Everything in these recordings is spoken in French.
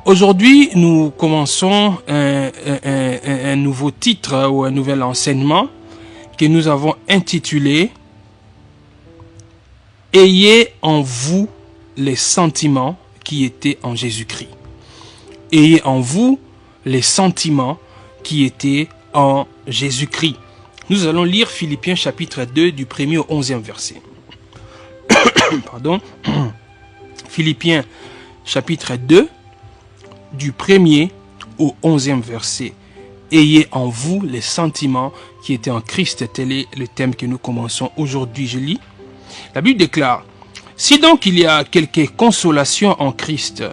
Aujourd'hui, nous commençons un nouveau titre ou un nouvel enseignement que nous avons intitulé « Ayez en vous les sentiments qui étaient en Jésus-Christ ». Ayez en vous les sentiments qui étaient en Jésus-Christ. Nous allons lire Philippiens chapitre 2 du 1er au 11e verset. Pardon. Philippiens chapitre 2 du 1er au 11e verset. Ayez en vous les sentiments qui étaient en Christ. Tel est le thème que nous commençons aujourd'hui. Je lis. La Bible déclare: si donc il y a quelque consolation en Christ,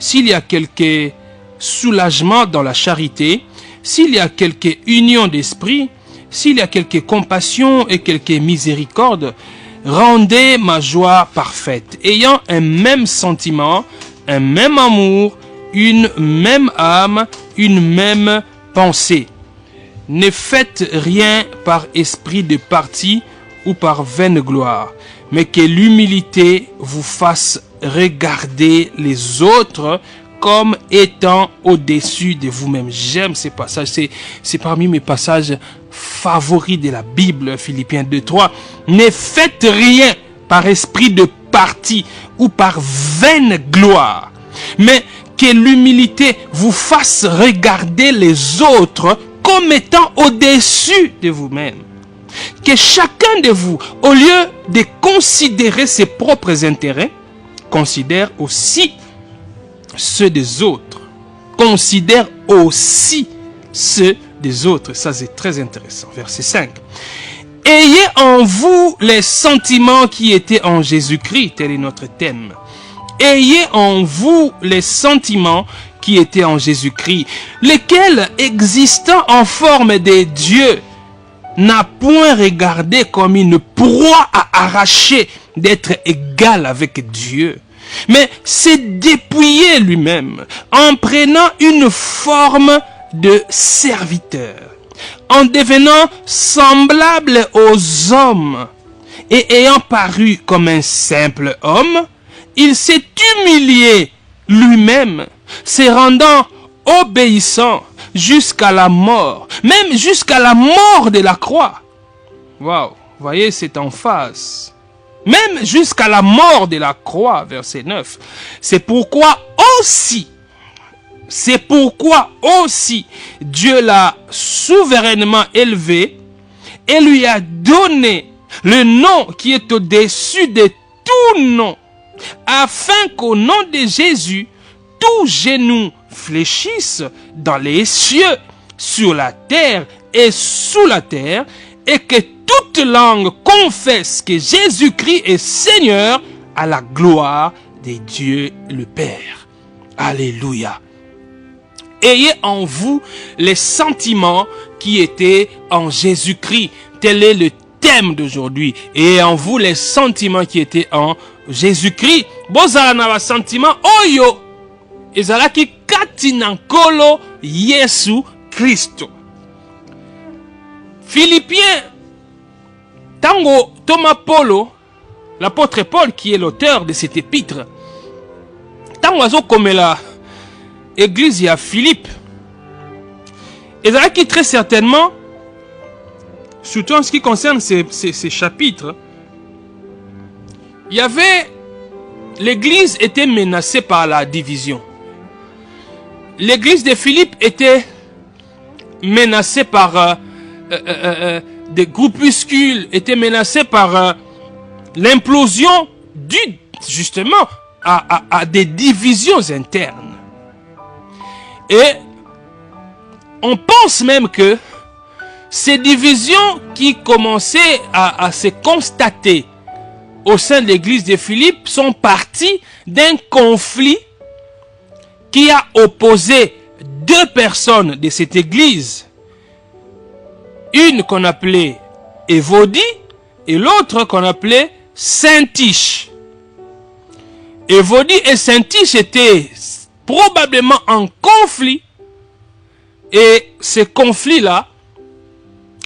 s'il y a quelque soulagement dans la charité, s'il y a quelque union d'esprit, s'il y a quelque compassion et quelque miséricorde, rendez ma joie parfaite, ayant un même sentiment, un même amour, une même âme, une même pensée. Ne faites rien par esprit de parti ou par vaine gloire, mais que l'humilité vous fasse regarder les autres comme étant au-dessus de vous-même. J'aime ces passages, c'est parmi mes passages favoris de la Bible, Philippiens 2:3. Ne faites rien par esprit de parti ou par vaine gloire, mais que l'humilité vous fasse regarder les autres comme étant au-dessus de vous-même. Que chacun de vous, au lieu de considérer ses propres intérêts, considère aussi ceux des autres. Considère aussi ceux des autres. Ça, c'est très intéressant. Verset 5. Ayez en vous les sentiments qui étaient en Jésus-Christ. Tel est notre thème. Ayez en vous les sentiments qui étaient en Jésus-Christ, lesquels, existant en forme de Dieu, n'a point regardé comme une proie à arracher d'être égal avec Dieu, mais s'est dépouillé lui-même en prenant une forme de serviteur, en devenant semblable aux hommes et ayant paru comme un simple homme, il s'est humilié lui-même, se rendant obéissant jusqu'à la mort, même jusqu'à la mort de la croix. Waouh, voyez cette emphase. Même jusqu'à la mort de la croix, verset 9. C'est pourquoi aussi Dieu l'a souverainement élevé et lui a donné le nom qui est au-dessus de tout nom, afin qu'au nom de Jésus, tout genou fléchisse dans les cieux, sur la terre et sous la terre, et que toute langue confesse que Jésus-Christ est Seigneur, à la gloire de Dieu le Père. Alléluia. Ayez en vous les sentiments qui étaient en Jésus-Christ. Tel est le thème d'aujourd'hui. Ayez en vous les sentiments qui étaient en Jésus-Christ. Bozala na ba sentiment oyo ezalaki kati na nkolo Yesu Kristo. Philippiens, tango Thomas Paulo, l'apôtre Paul qui est l'auteur de cet épître, tango azo komela église ya Philippe, ezalaki très certainement, surtout en ce qui concerne ces chapitres, l'église était menacée par la division. L'église de Philippe était menacée par des groupuscules, était menacée par l'implosion due justement à des divisions internes. Et on pense même que ces divisions qui commençaient à se constater au sein de l'église de Philippe sont parties d'un conflit qui a opposé deux personnes de cette église. Une qu'on appelait Évodie et l'autre qu'on appelait Syntyche. Évodie et Syntyche étaient probablement en conflit, et ce conflit-là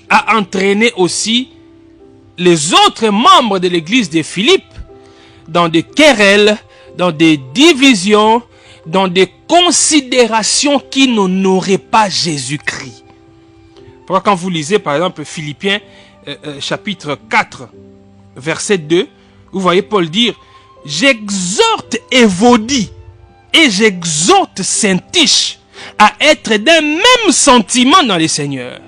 a entraîné aussi les autres membres de l'église de Philippe dans des querelles, dans des divisions, dans des considérations qui n'honoraient pas Jésus-Christ. Pourquoi quand vous lisez par exemple Philippiens chapitre 4, verset 2, vous voyez Paul dire « J'exhorte Évodie et j'exhorte Syntyche à être d'un même sentiment dans les Seigneurs. »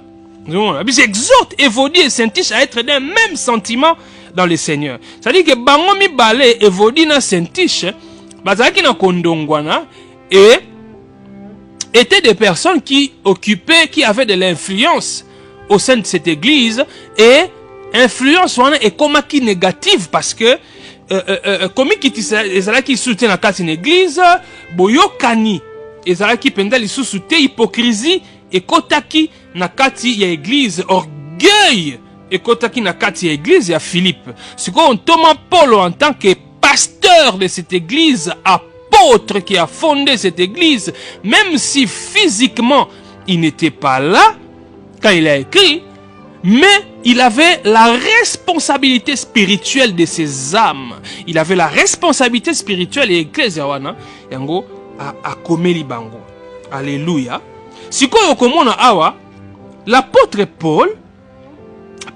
J'exhorte Évodie et Syntyche à être d'un même sentiment dans les Seigneurs. C'est-à-dire que bango mi balé Évodie na Syntyche, bazaki na kondongwana et étaient des personnes qui avaient de l'influence au sein de cette église, et influence wana est comme qui négative parce que comme qui soutient la carte une église boyokani ezalaki penda lisusu te hypocrisie et kotaki na kati ya église orgueil et kotaki na kati ya église ya Philippe. Siko Thomas Paul en tant que pasteur de cette église, apôtre qui a fondé cette église, même si physiquement il n'était pas là quand il a écrit, mais il avait la responsabilité spirituelle de ses âmes. Il avait la responsabilité spirituelle et ecclésiawana yango a komeli bango. Alléluia. Sikoyo komona awa l'apôtre Paul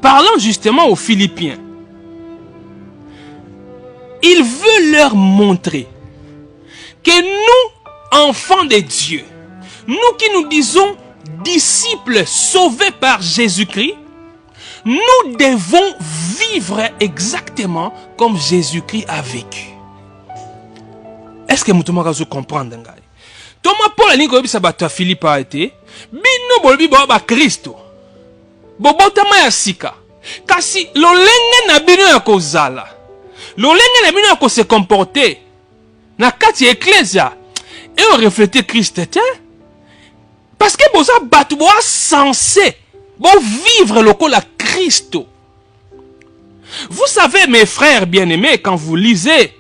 parlant justement aux Philippiens, il veut leur montrer que nous, enfants de Dieu, nous qui nous disons disciples sauvés par Jésus-Christ, nous devons vivre exactement comme Jésus-Christ a vécu. Est-ce que vous comprenez? Thomas Paul a dit que Philippe a été bino bolbi ba Kristo bobotama ya sika kasi lolenge na bino ya kozala lolenge na bino ya ko se comporter na kati ya ecclesia et on reflète Christ parce que boza batu bo censé bo vivre lokola Christo. Vous savez mes frères bien-aimés, quand vous lisez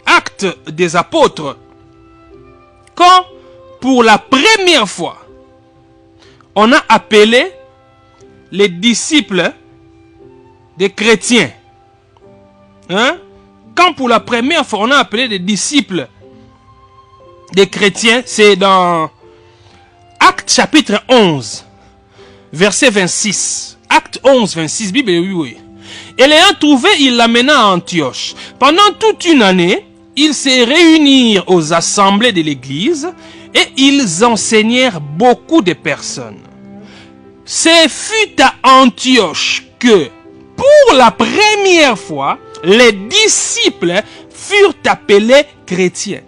Actes des Apôtres, quand pour la première fois on a appelé les disciples des chrétiens, quand pour la première fois on a appelé les disciples des chrétiens, c'est dans Actes chapitre 11 verset 26. Acte 11 26, Bible, oui. Et l'ayant trouvé, il l'amena à Antioche. Pendant toute une année, ils se réunirent aux assemblées de l'église et ils enseignèrent beaucoup de personnes. Ce fut à Antioche que, pour la première fois, les disciples furent appelés chrétiens.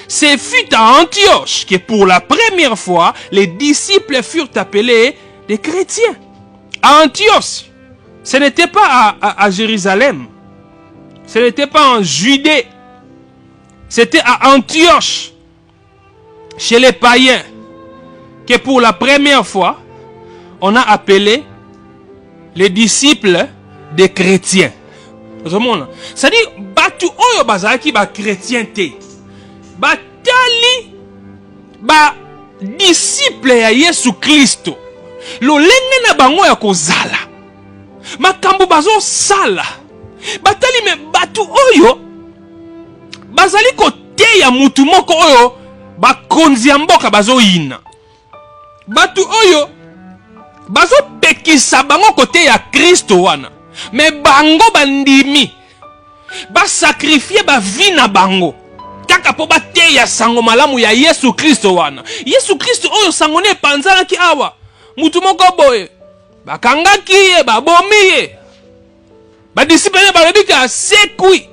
Ce fut à Antioche que, pour la première fois, les disciples furent appelés des chrétiens. À Antioche, ce n'était pas à Jérusalem, ce n'était pas en Judée, c'était à Antioche, chez les païens, que pour la première fois, on a appelé les disciples des chrétiens. C'est-à-dire, batu oyo bazaki ba chrétien te, batali ba disciple ya Yesu Kristo, lolenge na bango ya kozala, makambo bazo sala, batali me batu oyo bazali kote ya mutu moko oyo bakonzi ya mboka bazo yina, batu oyo bazo pekisa bango kote ya Kristo wana, me bango bandimi ba sacrifier ba vie na bango kaka po bate ya sango malamu ya Yesu Kristo wana. Yesu Kristo oyo sango ne panzala ki awa mutu moko boye bakangaki ye babomi ye badisiple balobika sekui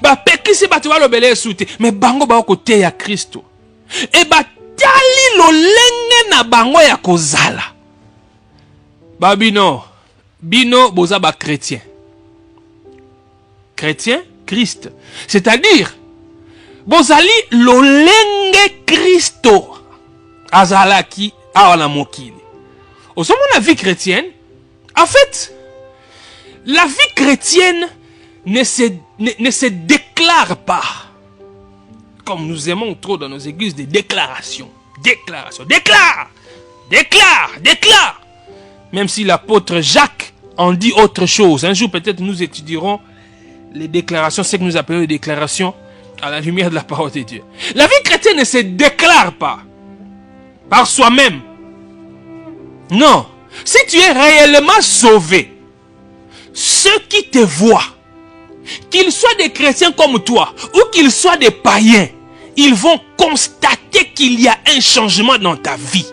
bapekisi batu balobele Yesu te, me bango ba kote ya Kristo e batali lolenge na bango ya kozala. Babino bino boza ba chrétien, chrétien Christ, c'est-à-dire bozali lolenge Kristo azalaki awa na mokili. Au sommet de la vie chrétienne, en fait, la vie chrétienne ne se déclare pas comme nous aimons trop dans nos églises des déclarations. Déclaration, déclare, déclare, déclare. Même si l'apôtre Jacques en dit autre chose. Un jour peut-être nous étudierons les déclarations, ce que nous appelons les déclarations à la lumière de la parole de Dieu. La vie chrétienne ne se déclare pas par soi-même. Non. Si tu es réellement sauvé, ceux qui te voient, qu'ils soient des chrétiens comme toi ou qu'ils soient des païens, ils vont constater qu'il y a un changement dans ta vie.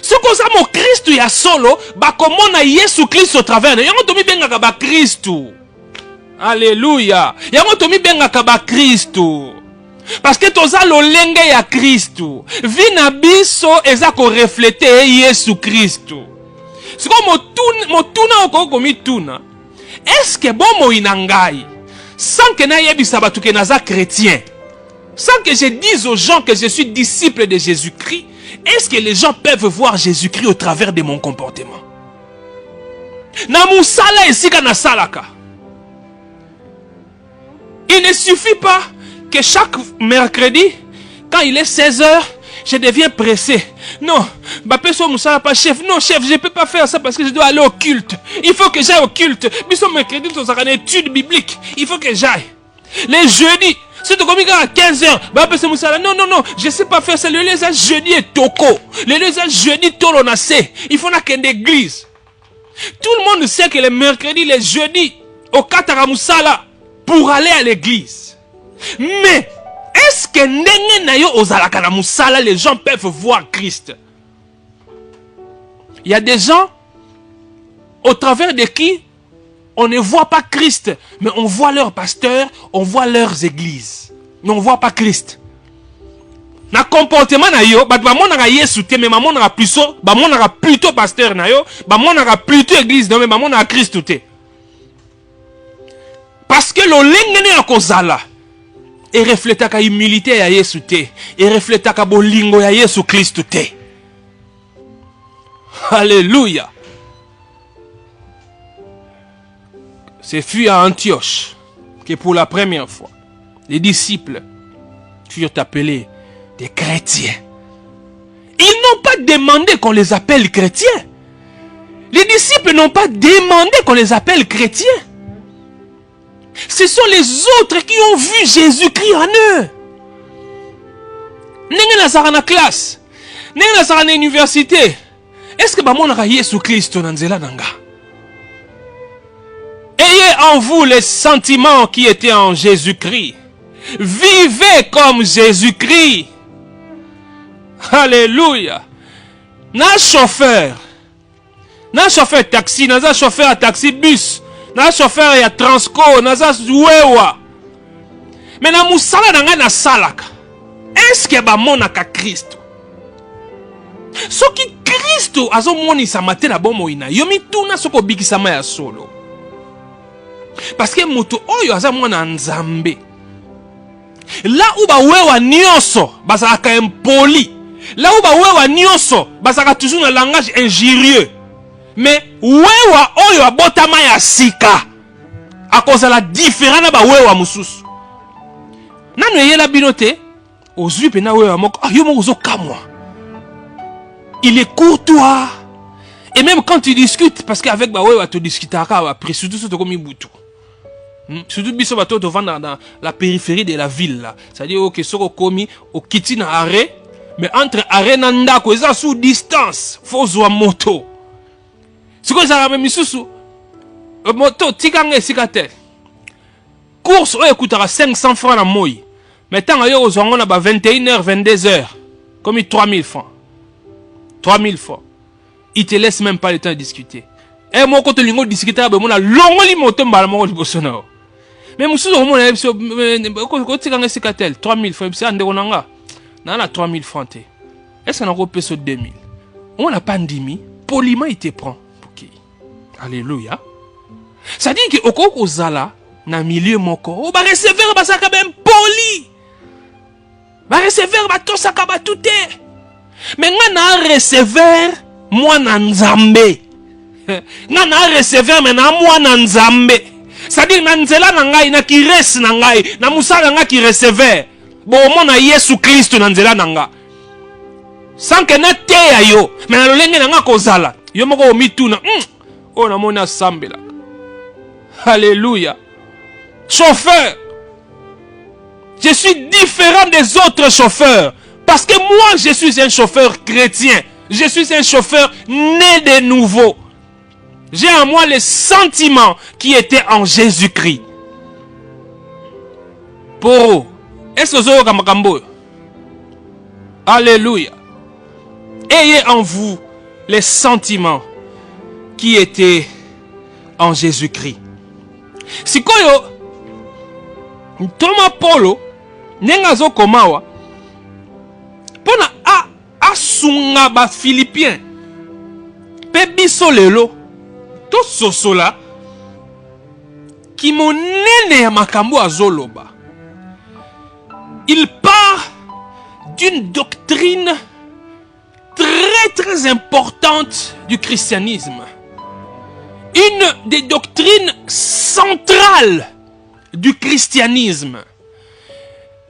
Ce que ça mon Christ il y a solo, bah comment on a Jésus Christ au travers de yango tomi benga ba Christ. Alléluia. Yango tomi benga ba Christ. Parce que toza lolenge ya Christ. Vi na biso eza ko refléter Jésus Christ. C'est comme motuna okoko mituna. Est-ce que bon mo inangai sans que na yebisa batu ke naza chrétien, sans que je dise aux gens que je suis disciple de Jésus-Christ, est-ce que les gens peuvent voir Jésus-Christ au travers de mon comportement? Na musala esika na salaka. Il ne suffit pas que chaque mercredi, quand il est 16h, je deviens pressé. Non, chef, non, chef, je ne peux pas faire ça parce que je dois aller au culte. Il faut que j'aille au culte. Biso mercredi, dans une étude biblique. Il faut que j'aille. Les jeudis, c'est comme à 15h. Non, non, non, je ne sais pas faire ça. Le jeudi est toko. Le jeudi, tolonacé. Il faut qu'il y ait une église. Tout le monde sait que les mercredis, les jeudis, au Kataramusala, pour aller à l'église. Mais, est-ce que les gens peuvent voir Christ? Il y a des gens au travers de qui on ne voit pas Christ, mais on voit leur pasteur, on voit leurs églises, mais on ne voit pas Christ. Na comportement na yo, ba monaka Yesu te, mais monaka plutôt pasteur na yo, ba monaka plutôt église na, mais ba monaka Christ te. Parce que l'olengene ya kozala et reflétaka humilité ya Yesu te, et reflétaka bolingo ya Yesu Christ te. Alléluia. Ce fut à Antioche que pour la première fois, les disciples furent appelés des chrétiens. Ils n'ont pas demandé qu'on les appelle chrétiens. Les disciples n'ont pas demandé qu'on les appelle chrétiens. Ce sont les autres qui ont vu Jésus-Christ en eux. N'est-ce pas dans la classe? N'est-ce pas dans l'université? Est-ce que mon Jésus Christ nanzela nanga? Ayez en vous les sentiments qui étaient en Jésus-Christ. Vivez comme Jésus-Christ. Alléluia. Na chauffeur taxi, na chauffeur à taxi bus, na chauffeur à transco, na wewa. Mais na musala nanga na salaka. Est-ce que ba monaka Christ? Soki Christ azo monisa matena bomo ina. Yomi tuna soko bikisama ya solo. Parce que moto oyo aza mwana nzambe. Là où ba wewa nyonso bazaka impoli. Là où ba wewa nyonso bazaka toujours na langage injurieux. Mais wewa oyo abotama ya sika. A cause la différence na ba wewa mususu. Nanu yela binote ozui pena wewa moko yo moko zo kamwa. Il est courtois. Et même quand tu discutes, parce qu'avec ba wewa tu discutera après surtout ce comme Ibutu. Surtout biso bato to vendre dans la périphérie de la ville là. C'est-à-dire que soko komi au kiti na arrêt, mais entre arrêt na ndako eza sous distance, faut zwa moto. Siko za même misusu moto tikanga sikate. Course o ekutara 500 francs na moi. Mais tant yo ozongo na ba 21h 22h comme 3000 francs. 3000 francs. Il te laisse même pas le temps de discuter. Et moi quand lingo discuter ba mona longoli moto mbala moko liboso na. Mais monsieur au moins ko tikanga sikatel 3000 francs c'est ndeko nanga. Na 3000 francs te. Est-ce qu'on a repé sur 2000? On n'a pas ndimi, poliment il te prend. OK. Alléluia. Ça dit que okoko zala na milieu moko, o ba recevoir ba saka ben poli. Ba recevoir ba to saka ba tout est. Mais nga na recevoir moi na nzambe. Nga na recevoir mais na moi na nzambe. C'est-à-dire na nzela na ngai na kiresi na ngai na musala nga ki recevoir. Bon mona Yesu Christ na nzela na nga. Sans que na te ya yo, mais na lolenge na nga kozala. Yo moko omituna. Oh na mona sambela. Alléluia. Chauffeur. Je suis différent des autres chauffeurs. Parce que moi, je suis un chauffeur chrétien. Je suis un chauffeur né de nouveau. J'ai en moi les sentiments qui étaient en Jésus-Christ. Pour est-ce que vous avez un Alléluia. Ayez en vous les sentiments qui étaient en Jésus-Christ. Si koyo Thomas Paulo nengazo komawa pona asunga ba Philippiens pe biso lelo to sosola ki monene ya makambo azoloba. Il part d'une doctrine très importante du christianisme. Une des doctrines centrales du christianisme.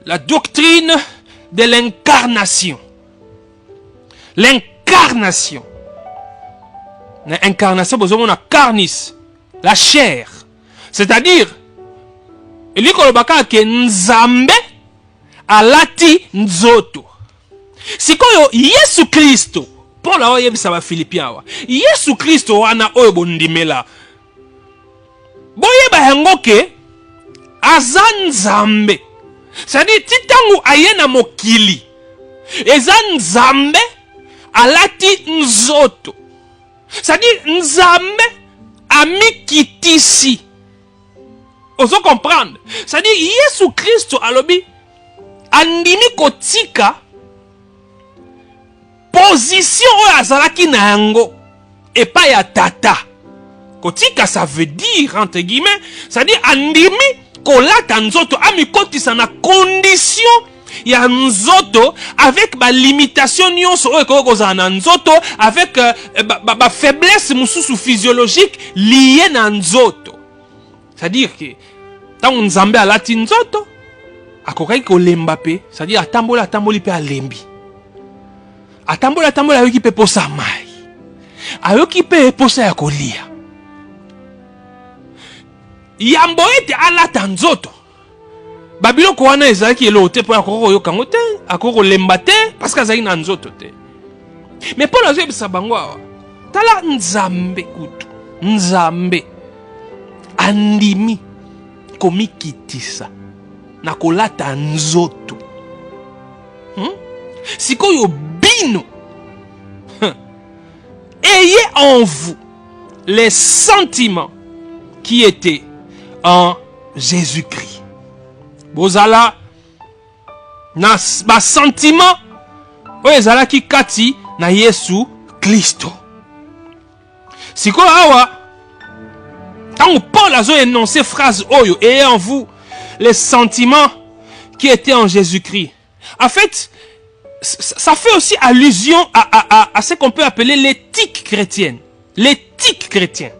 La doctrine de l'incarnation. L'incarnation. L'incarnation, vous avez la carnis, la chair. C'est-à-dire, il dit que Nzambe alati nzoto. Si koyo Yesu Kristo, Paul a yebisa ba Philippiens wa. Yesu Kristo wana oyo bondimela. Boyeba yango ke aza Nzambe. C'est-à-dire titangu ayena mokili. Eza Nzambe alati nzoto. C'est-à-dire Nzambe amikitisi. Oso comprendre. C'est-à-dire Yesu Kristo alobi andimi kotika position azalaki na yango et pas ya tata. Kotika ça veut dire entre guillemets, c'est-à-dire andimi kolata nzoto amikotisa na condition ya nzoto avec ba limitation nyonso oyo kokozala na nzoto avec ba faiblesse mususu physiologique liée na nzoto. C'est-à-dire que tant Nzambe alati nzoto akokaki kolemba pe, c'est-à-dire atamboli pe alembi. Atamboli ayoki pe posa mai. Ayoki pe posa ya kolia. Yambo ete alata nzoto. Babiloko wana ezalaki elote po akoko yokango te, akoko lemba te parce que azali na nzoto te. Mais Paul azebisa bango awa. Tala Nzambe kutu. Nzambe andimi komikitisa na kolata nzoto. Sikoyo bino. Ayez en vous les sentiments qui étaient en Jésus-Christ. Bozala na ba sentiment oyezala ki kati na Yesu Kristo. Sikoyo awa quand Paul a énoncé phrase oyo, ayez en vous les sentiments qui étaient en Jésus-Christ. En fait, ça fait aussi allusion à ce qu'on peut appeler l'éthique chrétienne. L'éthique chrétienne.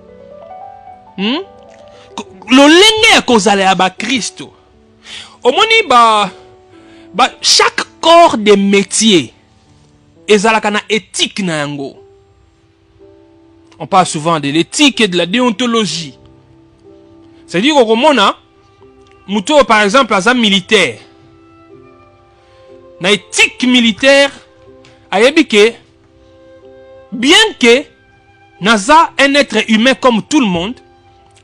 L'olenge ya kozala ya ba Kristo. Omoni chaque corps de métier ezalaka na éthique na yango. On parle souvent de l'éthique et de la déontologie. C'est-à-dire au Romona, Mouto par exemple aza militaire. Na éthique militaire, ayebike, bien que naza un être humain comme tout le monde,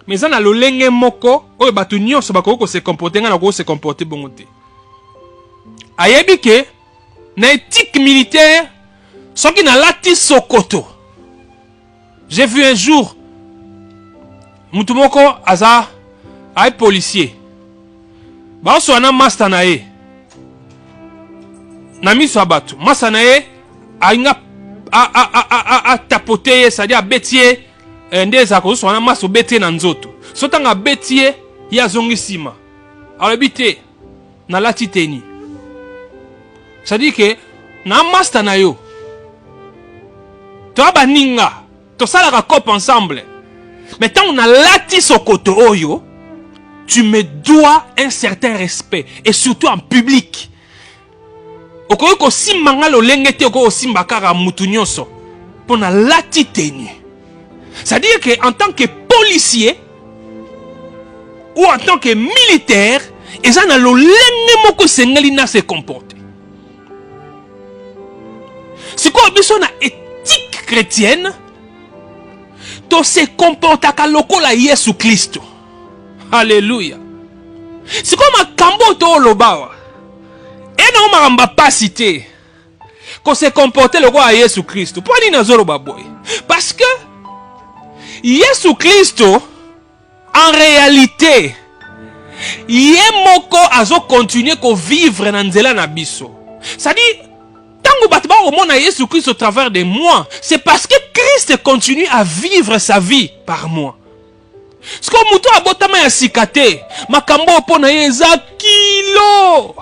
mais ça na lolenge moko, oyo batu nyonso bakoko se comporter nga na ko se comporter bongo te. Ayebike, na éthique militaire, soki na lati sokoto. J'ai vu un jour, Moutoumoko aza ay policier. Ba so ana master na ye. Na miso abatu. Master na ye ainga a tapoter, c'est-à-dire betie ndeza ko so ana maso betie na nzoto. So tanga betie ya zongi sima. Alabite na lati teni. C'est-à-dire que na master na yo. To baninga to ça la coupe ensemble. Mais tant on a lati sokoto oyo, tu me dois un certain respect et surtout en public. Okoyo ko simanga lo lengete ko simba kara mutu nyonso pour na lati tenu. C'est-à-dire que en tant que policier ou en tant que militaire, Et ça n'a l'olenge moko sengeli na se comporter. C'est quoi biso na éthique chrétienne? To se comporta ka lokola Yesu Kristo. Alléluia. C'est comme un cambo to lobawa. Et non maramba pas cité. Qu'on se comporte le roi Yesu Kristo. Pourquoi ni nazolo baboy? Parce que Yesu Kristo en réalité yemoko azo continuer ko vivre na nzela na biso. Ça dit tango batba au monde à Yesu Christ au travers de moi, c'est parce que Christ continue à vivre sa vie par moi. Ce que muto abotama ya sikate, makambo opona yeza kilo.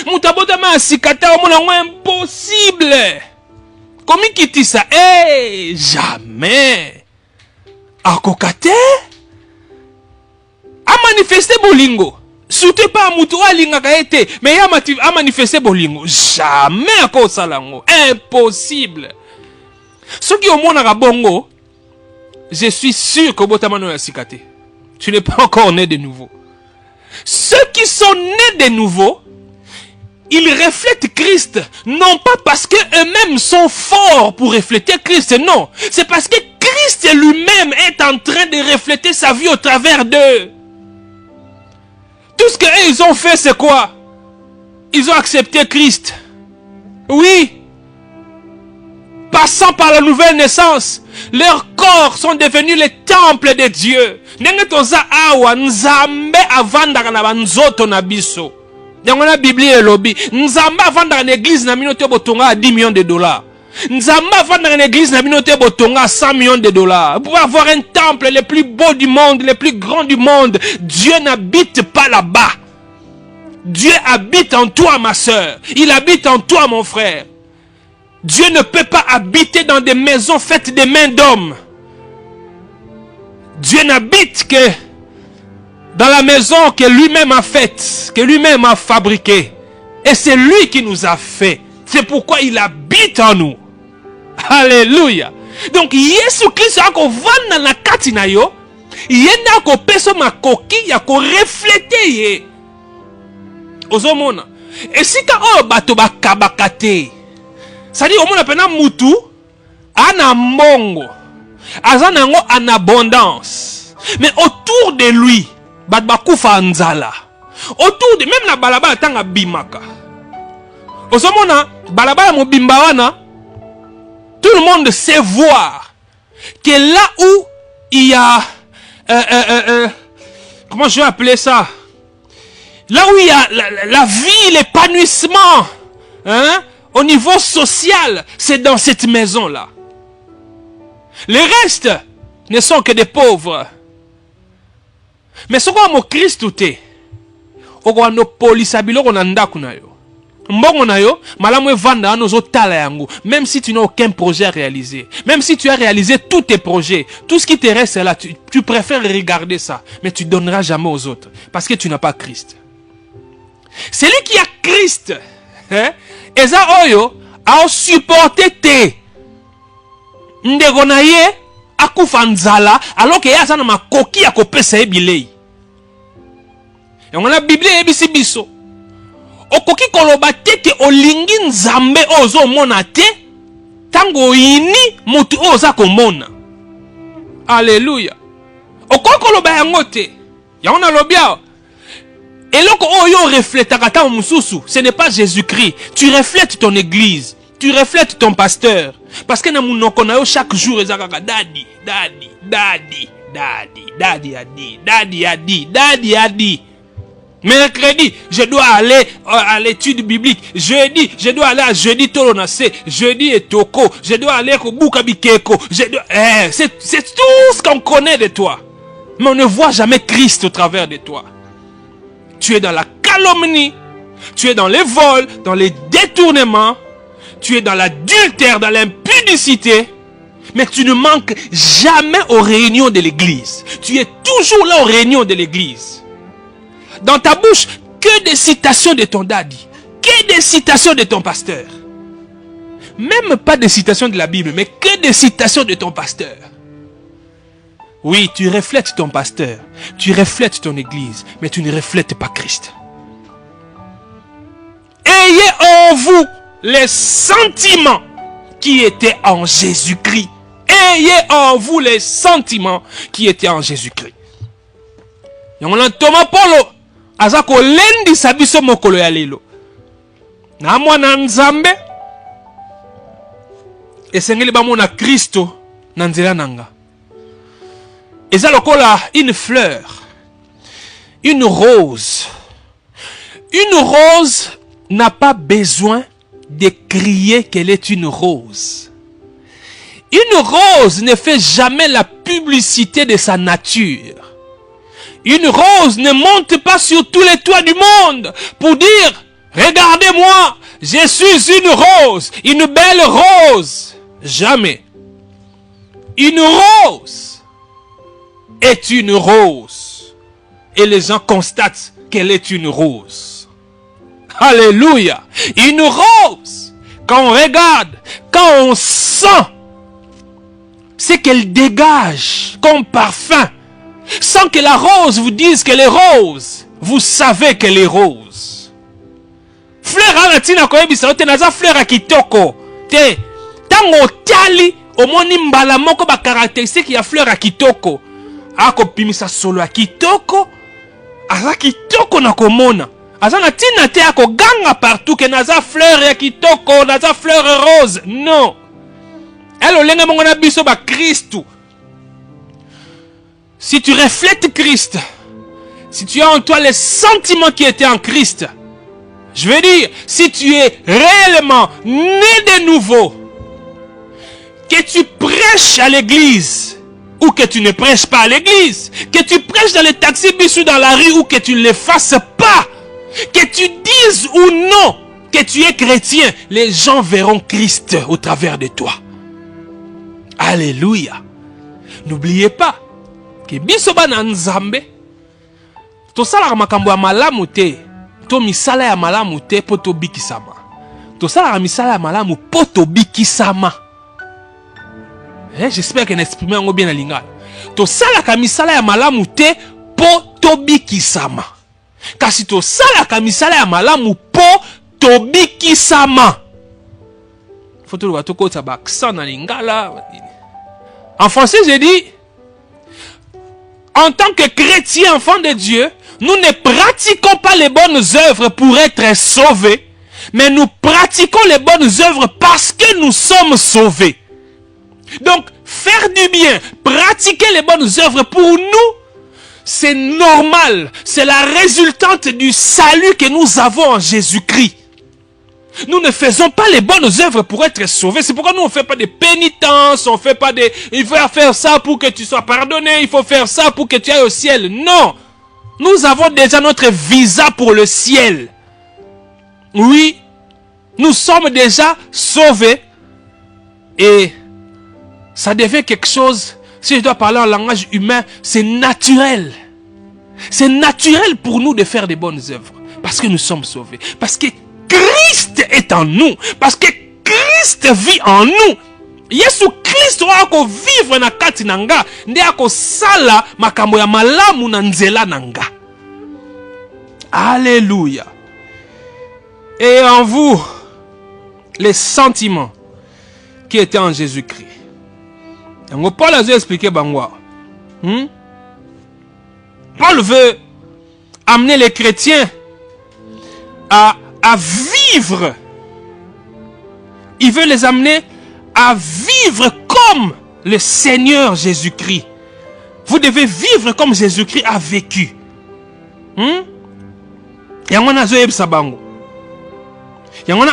Muto abotama ya sikate omona ngo impossible. Komi kiti ça jamais. Akokate a manifesté bolingo. Surtout pas mutu alinga kaete, mais a manifesté bolingo. Jamais à cause salango. Impossible. Ceux qui ont mon bongo, je suis sûr que botamano ya sikate. Tu n'es pas encore né de nouveau. Ceux qui sont nés de nouveau, ils reflètent Christ, non pas parce qu'eux-mêmes sont forts pour refléter Christ, non. C'est parce que Christ lui-même est en train de refléter sa vie au travers d'eux. Tout ce qu'ils ont fait, c'est quoi? Ils ont accepté Christ. Oui. Passant par la nouvelle naissance, leurs corps sont devenus les temples de Dieu. Nengetonza awa nzambe avandaka na banzoto na biso. Yango na Bible elobi, nzambe avandaka na église na minote botonga à 10 millions de dollars. Nzambe avandaka na église na minote botonga à 100 millions de dollars. Pour avoir un temple le plus beau du monde, le plus grand du monde, Dieu n'habite pas là-bas. Dieu habite en toi, ma soeur. Il habite en toi, mon frère. Dieu ne peut pas habiter dans des maisons faites de mains d'hommes. Dieu n'habite que dans la maison que lui-même a faite, que lui-même a fabriquée. Et c'est lui qui nous a fait. C'est pourquoi il habite en nous. Alléluia. Donc, Yesu Christ a vanda na kati na yo, yena ko peso makoki ya ko refléter ye. Ozomona. Et si ka o bato bakabakate. Ça dit, au moins, pena mutu, ana mongo, azanango en abondance. Mais autour de lui, badbakufa anzala. Autour de, même la balaba tanga bimaka. Osomona, balaba mo bimbawana, tout le monde sait voir que là où il y a, comment je vais appeler ça? Là où il y a la vie, l'épanouissement, hein? Au niveau social, c'est dans cette maison-là. Les restes ne sont que des pauvres. Mais ce qu'on a Christ outé, on a nos polisabilo on a ndaku na yo. Mbongo na yo, malamu vanda nos otala yango. Même si tu n'as aucun projet à réaliser, même si tu as réalisé tous tes projets, tout ce qui te reste là, tu préfères regarder ça, mais tu donneras jamais aux autres parce que tu n'as pas Christ. Celui qui a Christ, hein? Eza oyo a supporté te ndeko na ye akufa nzala alors que ya sana makoki akopesa ebilei. Yango na Bible ebisi biso okoki koloba te ke olingi nzambe ozo mona te tango ini mutu oza komona. Alléluia. Okoki koloba yango te. Yango na lobia. Et lorsque on reflète ta mususu, ce n'est pas Jésus-Christ. Tu reflètes ton église. Tu reflètes ton pasteur. Parce que nous chaque jour, daddy, daddy, daddy, daddy, daddy a dit, daddy a dit, daddy a dit. Mercredi, je dois aller à l'étude biblique. Jeudi, je dois aller à jeudi Tolonase. Jeudi et Toko. Je dois aller au Bukabikeko. C'est tout ce qu'on connaît de toi. Mais on ne voit jamais Christ au travers de toi. Tu es dans la calomnie, tu es dans les vols, dans les détournements, tu es dans l'adultère, dans l'impudicité, mais tu ne manques jamais aux réunions de l'église. Tu es toujours là aux réunions de l'église. Dans ta bouche, que des citations de ton daddy, que des citations de ton pasteur. Même pas des citations de la Bible, mais que des citations de ton pasteur. Oui, tu reflètes ton pasteur, tu reflètes ton église, mais tu ne reflètes pas Christ. Ayez en vous les sentiments qui étaient en Jésus-Christ. Ayez en vous les sentiments qui étaient en Jésus-Christ. Yongola Thomas Paulo azako lendi sabiso mokolo ya lelo. Na mwana nzambe esengeli bamona Kristo na nzela nanga. Eza lokola une fleur, une rose. Une rose n'a pas besoin de crier qu'elle est une rose. Une rose ne fait jamais la publicité de sa nature. Une rose ne monte pas sur tous les toits du monde pour dire « Regardez-moi, je suis une rose, une belle rose. » Jamais. Une rose est une rose. Et les gens constatent qu'elle est une rose. Alléluia. Une rose, quand on regarde, quand on sent ce qu'elle dégage comme parfum, sans que la rose vous dise qu'elle est rose, vous savez qu'elle est rose. Fleur anatina koyebisa ote naza fleur a kitoko. Te, tango tali, omoni mbala moko ba caractéristique ya fleur a kitoko. Ako pimisa solo a kitoko, aza kitoko na komona. Aza na tina te ako ganga partout que naza fleur ya kitoko, naza fleur rose. Non. Elle olenga mongona biso ba Christou. Si tu reflètes Christ, si tu as en toi les sentiments qui étaient en Christ, je veux dire, si tu es réellement né de nouveau, que tu prêches à l'église, ou que tu ne prêches pas à l'église, que tu prêches dans les taxis bis ou dans la rue, ou que tu ne le fasses pas, que tu dises ou non que tu es chrétien, les gens verront Christ au travers de toi. Alléluia. N'oubliez pas que biso bana nzambe to sala makambo ya malamu te, to misala ya malamu te po to bikisama. To sala misala ya malamu po to bikisama. J'espère que n'exprime ngo bien na lingala. To sala ka misala ya malamu te po to bikisama. Kasi to sala ka misala ya malamu po to bikisama. Faut to to ko ba accent na lingala. En français, j'ai dit, en tant que chrétiens, enfants de Dieu, nous ne pratiquons pas les bonnes œuvres pour être sauvés, mais nous pratiquons les bonnes œuvres parce que nous sommes sauvés. Donc, faire du bien, pratiquer les bonnes œuvres pour nous, c'est normal. C'est la résultante du salut que nous avons en Jésus-Christ. Nous ne faisons pas les bonnes œuvres pour être sauvés. C'est pourquoi nous on ne fait pas de pénitence, on ne fait pas de... Il faut faire ça pour que tu sois pardonné, il faut faire ça pour que tu ailles au ciel. Non. Nous avons déjà notre visa pour le ciel. Oui. Nous sommes déjà sauvés. Et ça devient quelque chose, si je dois parler en langage humain, c'est naturel. C'est naturel pour nous de faire des bonnes œuvres. Parce que nous sommes sauvés. Parce que Christ est en nous. Parce que Christ vit en nous. Yesu Christ wako vivre na kati nanga. Nde ako sala makambo ya malamu na nzela nanga. Alléluia. Et en vous, les sentiments qui étaient en Jésus-Christ. Paul a expliqué Bangwa. Paul veut amener les chrétiens à vivre. Il veut les amener à vivre comme le Seigneur Jésus-Christ. Vous devez vivre comme Jésus-Christ a vécu.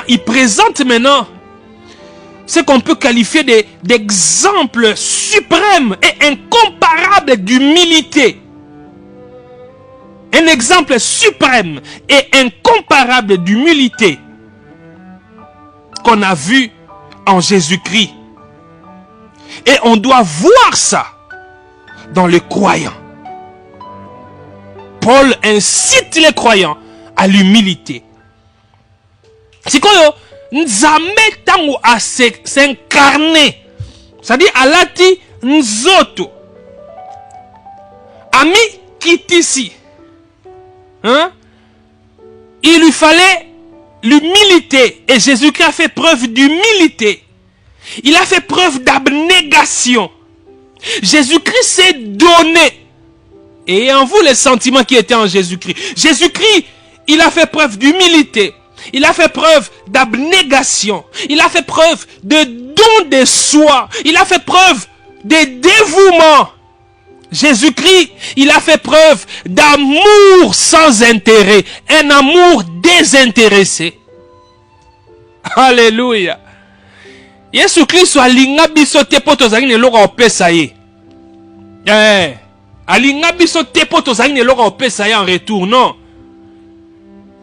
Il présente maintenant ce qu'on peut qualifier d'exemple suprême et incomparable d'humilité. Un exemple suprême et incomparable d'humilité qu'on a vu en Jésus-Christ. Et on doit voir ça dans les croyants. Paul incite les croyants à l'humilité. C'est quoi Nzambe tango a s'incarner. C'est-à-dire alati nzoto. ami quitte ici. Hein? Il lui fallait l'humilité. Et Jésus-Christ a fait preuve d'humilité. Il a fait preuve d'abnégation. Jésus-Christ s'est donné. Et en vous les sentiments qui étaient en Jésus-Christ. Jésus-Christ, il a fait preuve d'humilité. Il a fait preuve d'abnégation. Il a fait preuve de don de soi. Il a fait preuve de dévouement. Jésus-Christ, il a fait preuve d'amour sans intérêt. Un amour désintéressé. Alléluia. Yesu Christ alinga biso te po tozali ne loka opesa ye. Alinga biso te po tozali ne loka opesa ye en retour, non.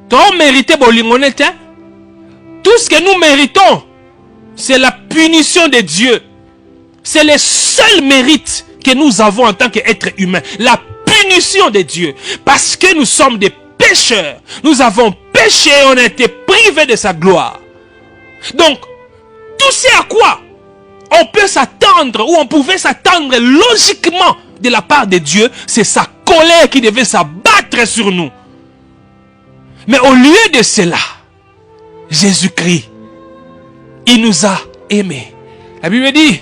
Ton mérité bolingonete. Tout ce que nous méritons, c'est la punition de Dieu. C'est le seul mérite que nous avons en tant qu'être humain. La punition de Dieu. Parce que nous sommes des pécheurs. Nous avons péché et on a été privés de sa gloire. Donc, tout ce à quoi on peut s'attendre, ou on pouvait s'attendre logiquement de la part de Dieu, c'est sa colère qui devait s'abattre sur nous. Mais au lieu de cela, Jésus-Christ, il nous a aimés. La Bible dit,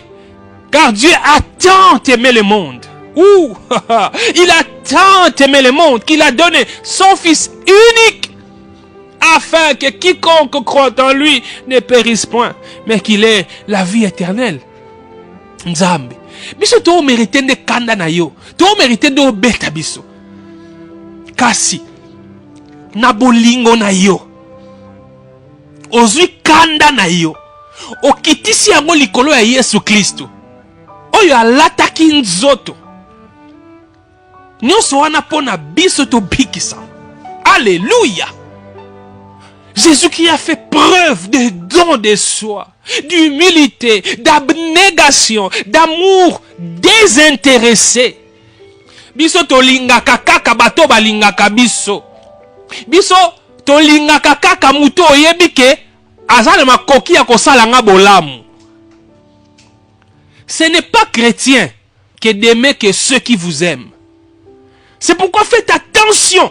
car Dieu a tant aimé le monde. Il a tant aimé le monde qu'il a donné son Fils unique, afin que quiconque croit en lui ne périsse point, mais qu'il ait la vie éternelle. Nzambe, biso to mérite de kanda na yo, to mérite de beta biso. Kasi na bolingo na yo, ozwi kanda na yo, okitisi yango likolo ya Yesu Kristo. Oyo alataki nzoto. Nyonso wana pona biso to bikisa. Alléluia. Jésus qui a fait preuve de don de soi, d'humilité, d'abnégation, d'amour désintéressé. Biso tolingaka kaka bato balingaka biso. Biso tolingaka kaka muto oyebike azale makoki ya kosala nga bolamu. Ce n'est pas chrétien que d'aimer que ceux qui vous aiment. C'est pourquoi faites attention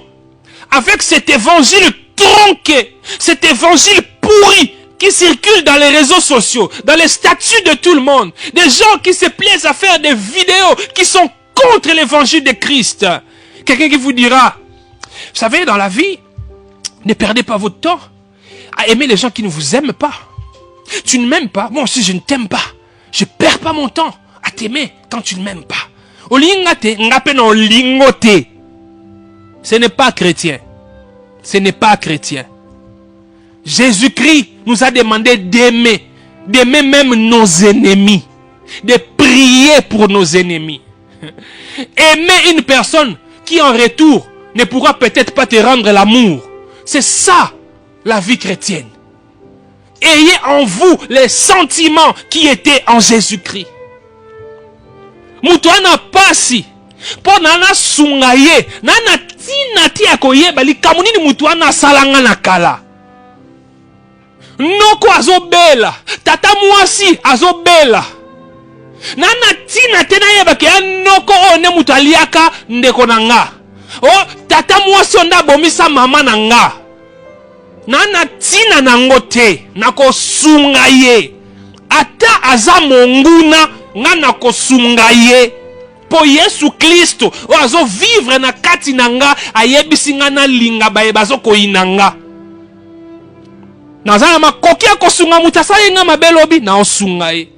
avec cet évangile tronqué, cet évangile pourri qui circule dans les réseaux sociaux, dans les statuts de tout le monde. Des gens qui se plaisent à faire des vidéos qui sont contre l'évangile de Christ. Quelqu'un qui vous dira, vous savez, dans la vie, ne perdez pas votre temps à aimer les gens qui ne vous aiment pas. Tu ne m'aimes pas, moi aussi je ne t'aime pas. Je ne perds pas mon temps à t'aimer quand tu ne m'aimes pas. Ce n'est pas chrétien. Ce n'est pas chrétien. Jésus-Christ nous a demandé d'aimer. D'aimer même nos ennemis. De prier pour nos ennemis. Aimer une personne qui en retour ne pourra peut-être pas te rendre l'amour. C'est ça la vie chrétienne. Ayez en vous les sentiments qui étaient en Jésus-Christ. Mutuana pasi. Po nana sungaye. Nana tina tia koye bali kamunini mutuana salanga na kala. Noko azobela. Tata mwasi azobela. Nana tina tena yeba ke noko one mutaliaka ndeko nanga. Oh, tata mwasi onda bomisa mama nanga. Nana tina nangote. Nako sungaye. Ata aza monguna. Ngana ko sungaye. Po Yesu Kristo. O azo vivre na kati nanga. Ayebisi ngana linga bayebazo ko inanga. Nazana makoki ya kosunga mutasa yenga mabelobi. Na osungaye.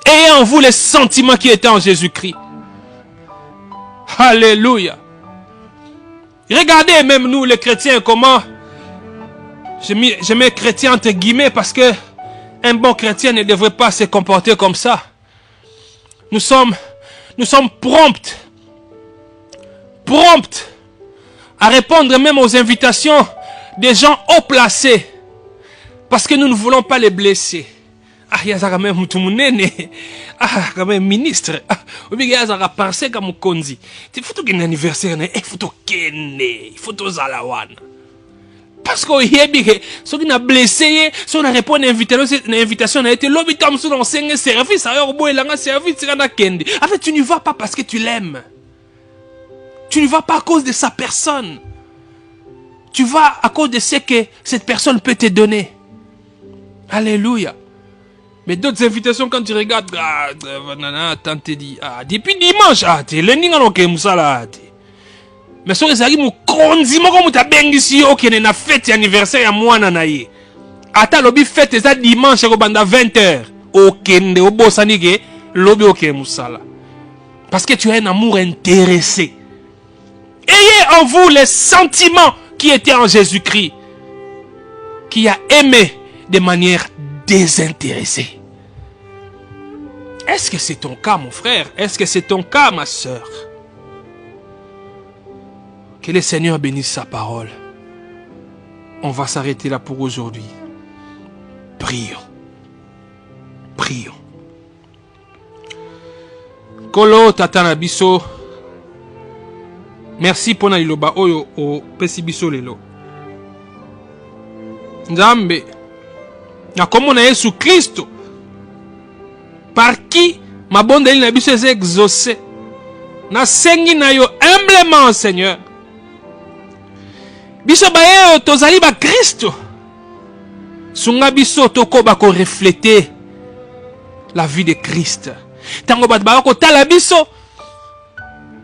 Ayez en vous les sentiments qui étaient en Jésus-Christ. Alléluia. Regardez même nous les chrétiens comment... Je mets chrétien entre guillemets parce que un bon chrétien ne devrait pas se comporter comme ça. Nous sommes prompts à répondre même aux invitations des gens haut placés parce que nous ne voulons pas les blesser. Ah, il y a quand même quand même ministre. Il y a pensé comme Konzi. Il faut qu'il y ait un anniversaire, il faut qu'il y parce que ceux qui ont blessé, ceux qui ont répondu à l'invitation, a été lobby comme ça dans un service, alors bon, il a un service, en fait, tu n'y vas pas parce que tu l'aimes. Tu ne vas pas à cause de sa personne. Tu vas à cause de ce que cette personne peut te donner. Alléluia. Mais d'autres invitations, quand tu regardes, te dit, depuis dimanche, tu lundi, mais si tu as une fête anniversaire à moi, ata lobi fête ça dimanche ko banda 20h. Okende obosanike lobi oke musala. Parce que tu as un amour intéressé. Ayez en vous les sentiments qui étaient en Jésus-Christ, qui a aimé de manière désintéressée. Est-ce que c'est ton cas, mon frère? Est-ce que c'est ton cas, ma soeur? Que le Seigneur bénisse sa parole. On va s'arrêter là pour aujourd'hui. Prions. Prions. Kolo tatana biso. Merci pour na liloba oyo o pesi biso lelo. Nzambe na komona Yesu Kristo par qui ma bondeli na biso est exaucée. Na sengi na yo humblement, Seigneur. Biso baye tozali ba Kristo. Sunga biso tokoba ko refléter la vie de Christ. Tango bat ba ko tala biso.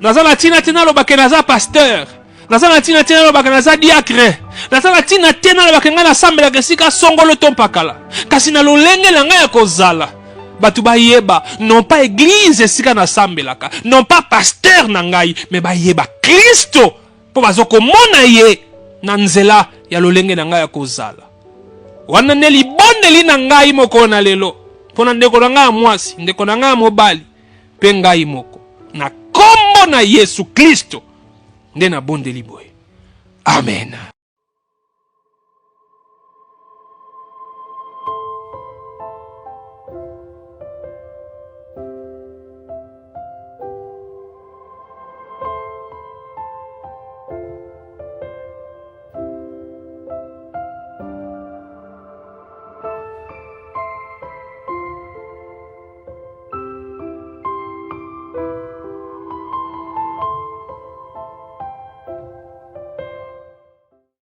Naza na tina tina lo bakena za pasteur. Naza na tina tina lo bakena za diacre. Naza na tina tina lo bakena na sambela kesika songolo tompakala. Kasi na lolenge na ngai ya kozala. Batu ba yeba non pas église esika na sambelaka, non pas pasteur na ngai, mais ba yeba Kristo po bazoko mona ye na nzela ya lolenge na ngai ya kozala. Wana neli bondeli na ngai moko na lelo. Pona ndeko na ngai mwasi, ndeko na ngai mobali, pe ngai moko. Na kombo na Yesu Kristo nde na bondeli boye. Amen.